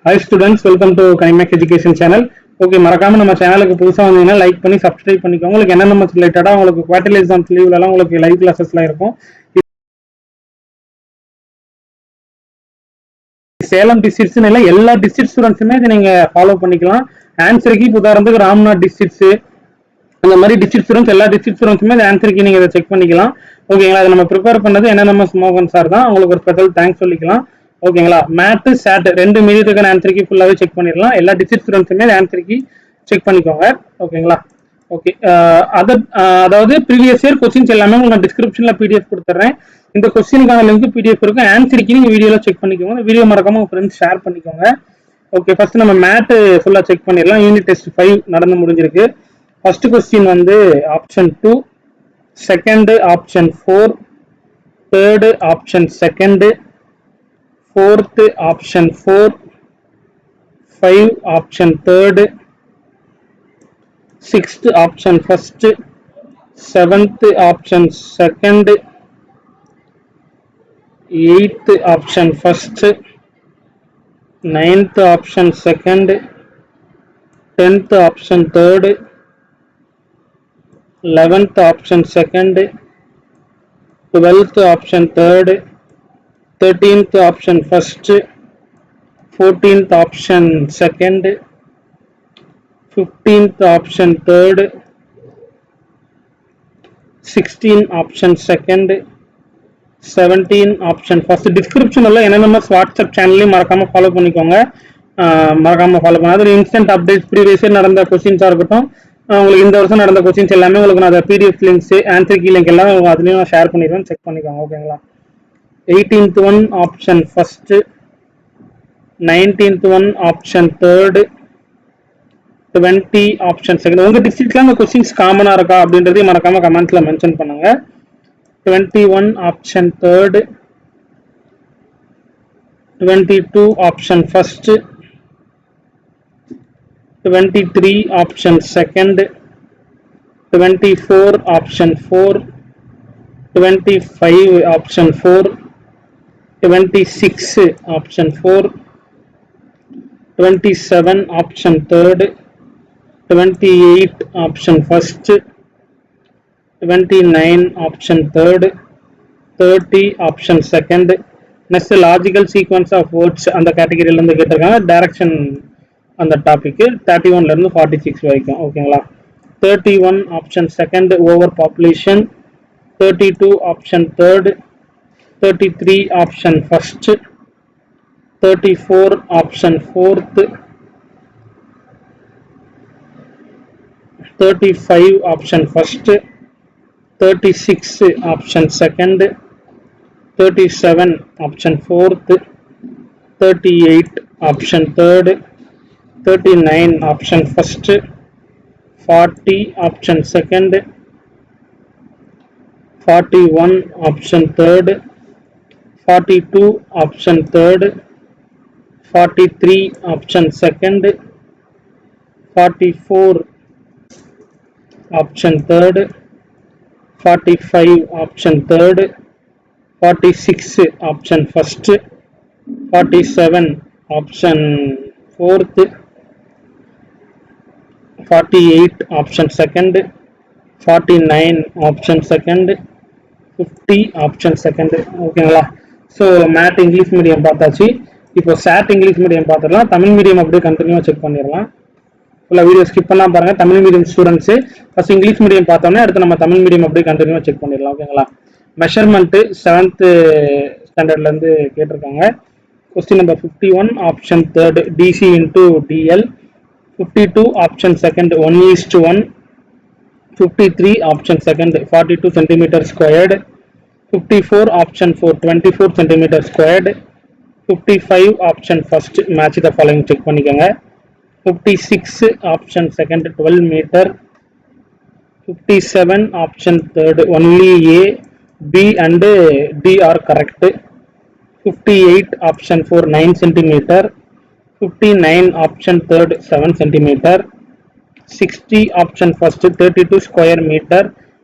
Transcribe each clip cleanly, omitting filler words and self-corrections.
Hi students, welcome to Kaimax Education channel. Okay, மறக்காம நம்ம சேனலுக்கு புதுசா வந்தீங்கன்னா லைக் பண்ணி சப்ஸ்கிரைப் பண்ணிக்கோங்க. உங்களுக்கு என்ன நம்ம ரிலேட்டடா உங்களுக்கு குவார்டர்லி எக்ஸாம்ஸ் லீவ்ல எல்லாம் உங்களுக்கு லைவ் கிளாसेसலாம் இருக்கும். சேலம் டிஸ்ட்ரிக்ட்ஸ்னு இல்ல எல்லா டிஸ்ட்ரிக்ட் ஸ்டூடண்ட்ஸுமே இதை நீங்க ஃபாலோ பண்ணிக்கலாம். ஆன்சர் கீ உதாரணத்துக்கு ராம்நாத் டிஸ்ட்ரிக்ட்ஸ் அந்த மாதிரி டிஸ்ட்ரிக்ட் ஸ்டூடண்ட்ஸ் எல்லா டிஸ்ட்ரிக்ட் ஸ்டூடண்ட்ஸுமே இந்த ஆன்சர் கீ நீங்க இதை செக் பண்ணிக்கலாம். ஓகேங்களா, அதை நம்ம ப்ரிப்பேர் பண்ணது என்என்எம்எஸ் மோகன் சார் தான். உங்களுக்கு ஒரு ஸ்பெஷல் தேங்க்ஸ் சொல்லிக்கலாம். ஓகேங்களா, மேத் சாட் ரெண்டு மீடியத்துக்கான ஆன்சர் கீ ஃபுல்லாவே செக் பண்ணிடலாம். எல்லா டிஸ்ட்ரிக்ட் ஸ்டூடண்ட்ஸுமே ஆன்சர் கீ செக் பண்ணிக்கோங்க. ஓகேங்களா, ஓகே. அதாவது ப்ரீவியஸ் இயர் கொஸ்டின்ஸ் எல்லாமே உங்களுக்கு டிஸ்கிரிப்ஷன்ல பிடிஎஃப் கொடுத்துறேன். இந்த கொஸ்டினுக்கான லிங்க் பிடிஎஃப் இருக்கு. ஆன்சர் கீ நீங்க வீடியோல செக் பண்ணிக்கோங்க. இந்த வீடியோ மறக்காம உங்க ஃப்ரெண்ட்ஸ் ஷேர் பண்ணிக்கோங்க. ஓகே, ஃபர்ஸ்ட் நம்ம மேத் ஃபுல்லா செக் பண்ணிடலாம். யூனிட் டெஸ்ட் 5 நடந்து முடிஞ்சிருக்கு. ஃபர்ஸ்ட் கொஸ்டின் வந்து option 2, second option 4, third option second, fourth option 4, 5 option third, 6th option first, 7th option second, 8th option first, 9th option second, 10th option third, 11th option second, 12th option third, 13th option first, 14th option second, 15th option third, 16 option second, 17 option first. Description உள்ள NNMS WhatsApp சேனலையும் மறக்காம follow பண்ணிக்கோங்க. மறக்காம follow பண்ண அதில் instant updates previous நடந்த கொஸ்டின்ஸாக இருக்கட்டும், உங்களுக்கு இந்த வருஷம் நடந்த கொஸ்டின்ஸ் எல்லாமே உங்களுக்கு நான் அதை PDF links answer key link எல்லாம் அதுலேயும் நான் ஷேர் பண்ணிடுவேன், செக் பண்ணிக்கோங்க. ஓகேங்களா, 18th one option first, 19th one option third, 20 option second. உங்க டிஸ்ட்ரிக்ட்ல அந்த क्वेश्चंस காமனா இருக்கா அப்படின்றதை மறக்காம கமெண்ட்ஸ்ல மென்ஷன் பண்ணுங்க. 21 option third, 22 option first, 23 option second, 24 option 4, 25 option 4, 26 option 4, 27 option third, 28 option first, 29 option third, 30 option second. Next logical sequence of words அந்த கேட்டகரியில இருந்து கேட்டிருக்காங்க. டைரக்ஷன் அந்த டாபிக் 31ல இருந்து 46 வரைக்கும். ஓகேங்களா, 31 option second over population, 32 option third, 33 option first, 34 option fourth, 35 option first, 36 option second, 37 option fourth, 38 option third, 39 option first, 40 option second, 41 option third, 42 option third, 43 option second, 44 option third, 45 option third, 46 option first, 47 option fourth, 48 option second, 49 option second, 50 option second. ஓகேங்களா, so math English medium பார்த்தாச்சு. இப்போ chat English medium பார்த்துடலாம். Tamil medium அப்படியே கண்டினியூவாக check பண்ணிடலாம். ஃபுல்லாக video skip பண்ணாம பாருங்க. Tamil medium students first English medium பார்த்தோம்னா அடுத்து நம்ம தமிழ் மீடியம் அப்படியே கண்டினியூவாக செக் பண்ணிடலாம். ஓகேங்களா, மெஷர்மெண்ட் 7th ஸ்டாண்டர்ட்ல இருந்து கேட்டிருக்காங்க. Question number 51 option third DC into DL, 52 option second 1:1, 53 option second 42 centimeter squared, 54 option 4 24 centimeter squared, 55 option first match the following check பண்ணிக்கோங்க. 56 option second 12 meter, 57 option third only A, B and D are correct, 58 option 4 9 centimeter, 59 option third 7 centimeter, 60 option first 32 square meter.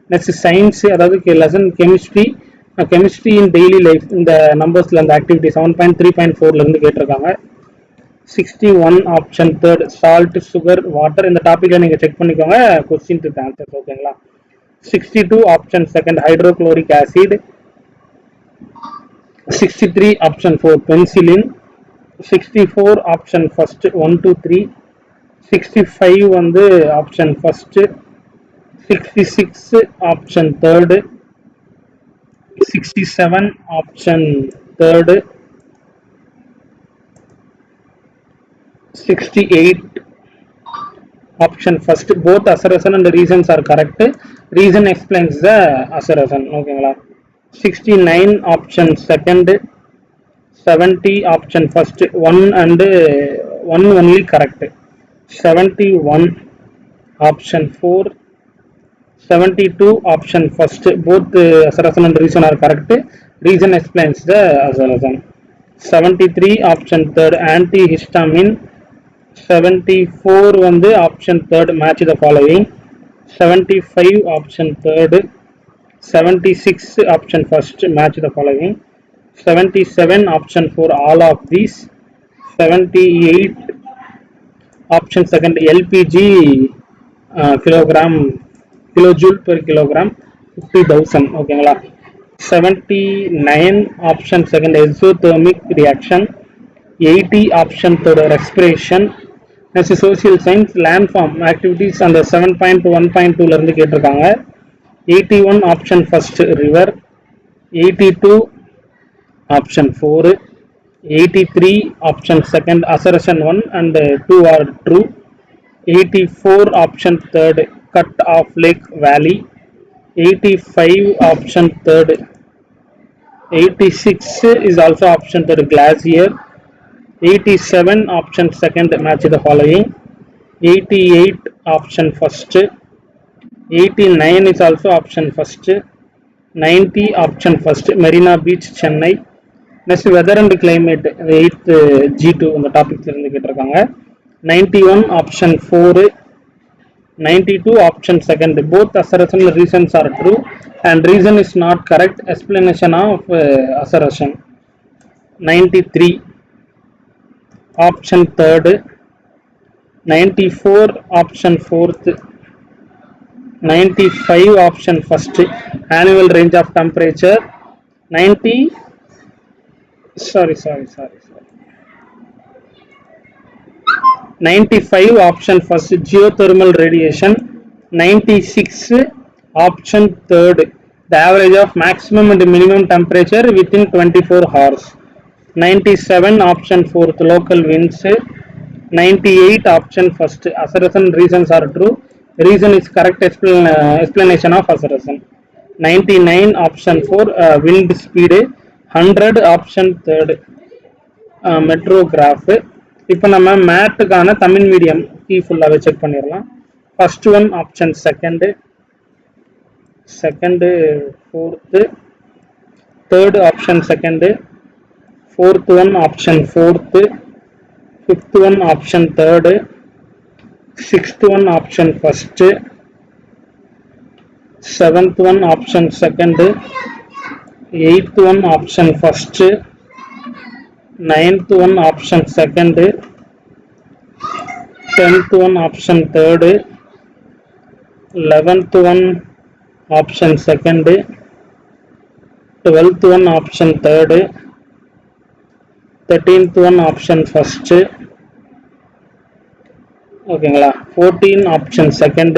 Next science அதாவது lesson chemistry இன் daily life இந்த நம்பர்ஸ்ல அந்த activity 7.3.4ல இருந்து கேட்டிருக்காங்க. 61 option third salt sugar water. இந்த டாபிக்ல நீங்க check பண்ணிக்கோங்க question with answers. ஓகேங்களா. 62 option second hydrochloric acid. 63 option 4 penicillin. 64 option first 1 2 3. 65 வந்து option first. 66 option third. 67 option third. 68 option first. Both assertion and reasons are correct. Reason explains the assertion. Okay. 69 option second. 70 option first. 1 and 1 only correct. 71 option 4. 72 option first. Both assertion and reason are correct. Reason explains the assertion. 73 option third antihistamine. 74 வந்து option third match the following. 75 option third. 76 option first match the following. 77 option for all of these. 78 option second LPG kilojoule per kilogram 50,000. ஓகேங்களா. 79 option second exothermic reaction. 80 option third respiration. Next social science landform activities அந்த 7.1.2 ல இருந்து கேட்டிருக்காங்க. 81 option first river. 82 option 4. 83 option second assertion 1 and 2 are true. 84 option third cut off lake valley. 85 option third. 86 is also option third glacier. 87 option second match the following. 88 option first. 89 is also option first. 90 option first Marina Beach Chennai. Next weather and climate 8th G2 இந்த டாபிக்ல இருந்து கேட்டிருக்காங்க. 91 option 4. 92 option second. Both assertion reasons are true and reason is not correct. Explanation of assertion. 93 option third. 94 option fourth. 95 option first annual range of temperature. 95 option first geothermal radiation. 96 option third the average of maximum and minimum temperature within 24 hours. 97 option fourth local winds. 98 option first assertion reasons are true. Reason is correct explanation of assertion. 99 option 4 wind speed. 100 option third metrograph. இப்போ நம்ம மேட்டுக்கான Tamil medium key ஃபுல்லாகவே check பண்ணிடலாம். First one option second. Fourth. Third option second. Fourth one option fourth. Fifth one option third. Sixth one option first. Seventh one option second. Eighth one option first. ninth one option second. 10th one option third. 11th one option second. 12th one option third. 13th one option first. ஓகேங்களா. 14 option second.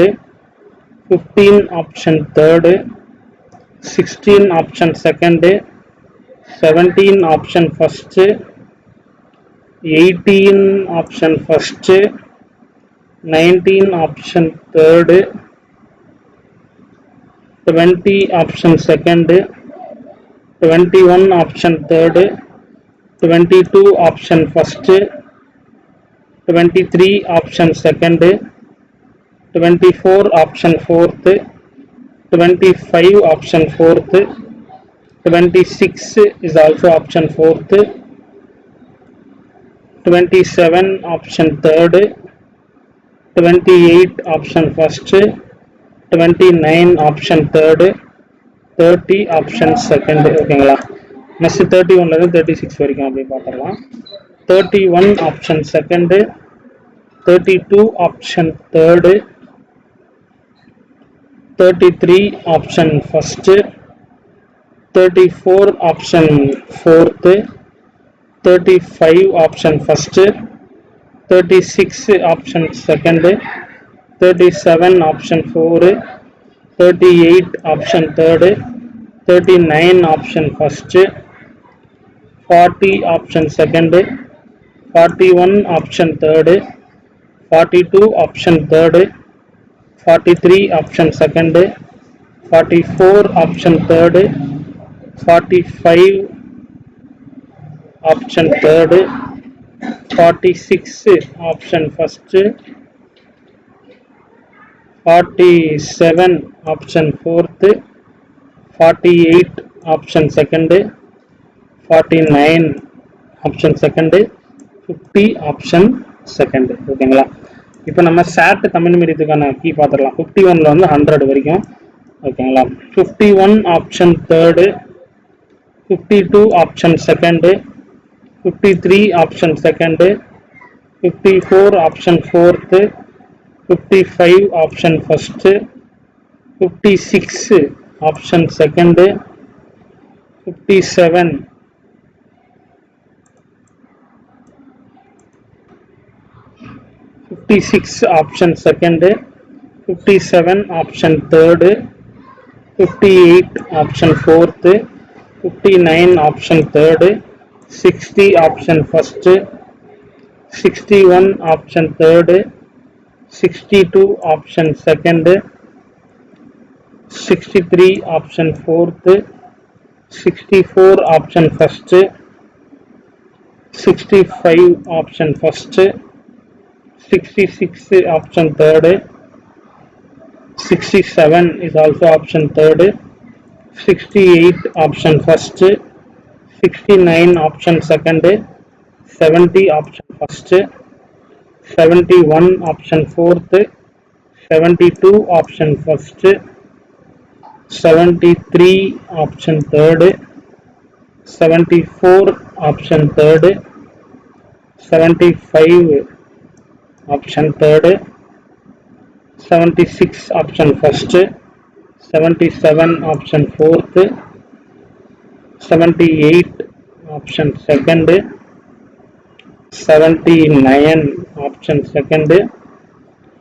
15 option third. 16 option second. 17 option first. 18 option first. 19 option third. 20 option second. 21 option third. 22 option first. 23 option second. 24 option fourth. 25 option fourth. 26 is also option fourth. 27 option third. 28 option first. 29 option third. 30 option second. ஓகேங்களா. Next 31ல இருந்து 36 வரைக்கும் அப்படி பார்த்துடலாம். 31 option second, 32 option third, 33 option first, 34 option fourth, 35 option first, 36 option second, 37 option 4, 38 option third, 39 option first, 40 option second, 41 option third, 42 option third, 43 option second, 44 option third, 45 option third, 46 option first, 47 option fourth, 48 option second, 49 option second, 50 option second. ஓகேங்களா? இப்போ நம்ம chat Tamil மீடியத்துக்கான key பார்த்துடலாம். 51ல வந்து 100 வரைக்கும். ஓகேங்களா? 51 option third, 52 option second, 53 option second, 54 option fourth, 55 option first, 56 option second, 57 option second, 57 option third, 58 option fourth, 59 option third, 60 option first, 61 option third, 62 option second, 63 option fourth, 64 option first, 65 option first, 66 option third, 67 is also option third, 68 option first, 69 option second, 70 option first, 71 option fourth, 72 option first, 73 option third, 74 option third, 75 option third, 76 option first, 77 option fourth, 78 option second, 79 option second,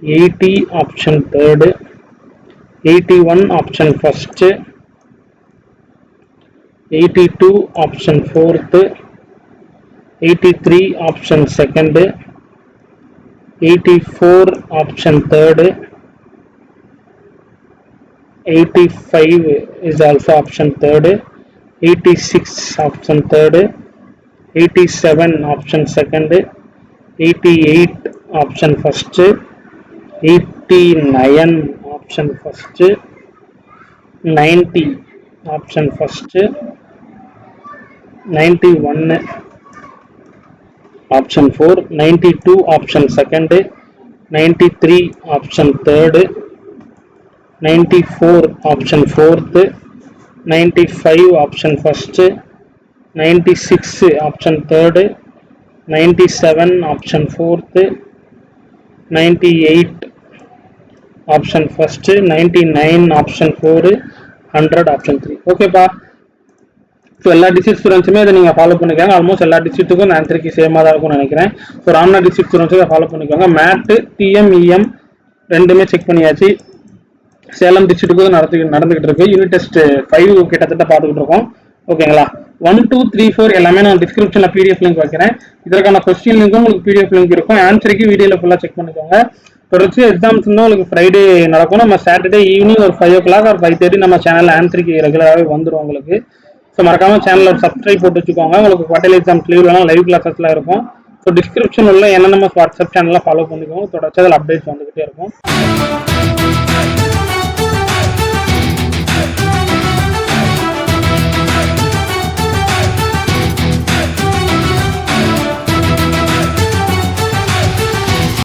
80 option third, 81 option first, 82 option fourth, 83 option second, 84 option third, 85 is also option third, 86 option third, 87 option second, 88 option first, 89 option first, 90 option first, 91 option 4, 92 option second, 93 option third, 94 option fourth, 95 option first, 96 option third, 97 option fourth, 98 option first, 99 option 4, 100 option 3. ஓகேப்பா. So எல்லா district ஸ்டூடெண்ட்ஸுமே இதை நீங்கள் follow பண்ணிக்கோங்க. Almost எல்லா டிஸ்ட்ரிக்ட்டுக்கும் இந்த ஆன்சருக்கு சேமாக தான் இருக்கும்னு நினைக்கிறேன். ஸோ ராம்நாத் டிஸ்ட்ரிக்ட் ஸ்டூடெண்ட்ஸும் இதை ஃபாலோ பண்ணிக்கோங்க. மேட்டு, டிஎம்இஎம் ரெண்டுமே செக் பண்ணியாச்சு. சேலம் டிஸ்ட்ரிக்ட்டுக்கும் நடந்துகிட்டு இருக்கு. யூனிட் டெஸ்ட் 5 கிட்டத்தட்ட பார்த்துக்கிட்டு இருக்கோம். ஓகேங்களா? 1, 2, 3, 4 எல்லாமே நான் டிஸ்கிரிப்ஷன்ல பிடிஎஃப் லிங்க் வைக்கிறேன். இதற்கான கொஸ்டின் லிங்க்கும் உங்களுக்கு பிடிஎஃப் லிங்க் இருக்கும். ஆன்சருக்கு வீடியோல ஃபுல்லாக செக் பண்ணிக்கோங்க. தொடர்ச்சி எக்ஸாம்ஸ் வந்து உங்களுக்கு ஃப்ரைடே நடக்கும். நம்ம சாட்டர்டே ஈவினிங் ஒரு 5 o'clock or 5:30 நம்ம சேனல்ல ஆன்சருக்கு ரெகுலராகவே வந்துடும் உங்களுக்கு. ஸோ மறக்காம சேனல் ஒரு சப்ஸ்கிரைப் போட்டு வச்சுக்கோங்க. உங்களுக்கு குவார்டர்லி எக்ஸாம்ஸ் லீவ்லாம் லைவ் கிளாஸஸ்லாம் இருக்கும். ஸோ டிஸ்கிரிப்ஷன் உள்ள என்னென்ன வாட்ஸ்அப் சேனல்லாம் ஃபாலோ பண்ணிக்கோங்க. தொடர்ச்சி அதில் அப்டேட்ஸ் வந்துகிட்டே இருக்கும்.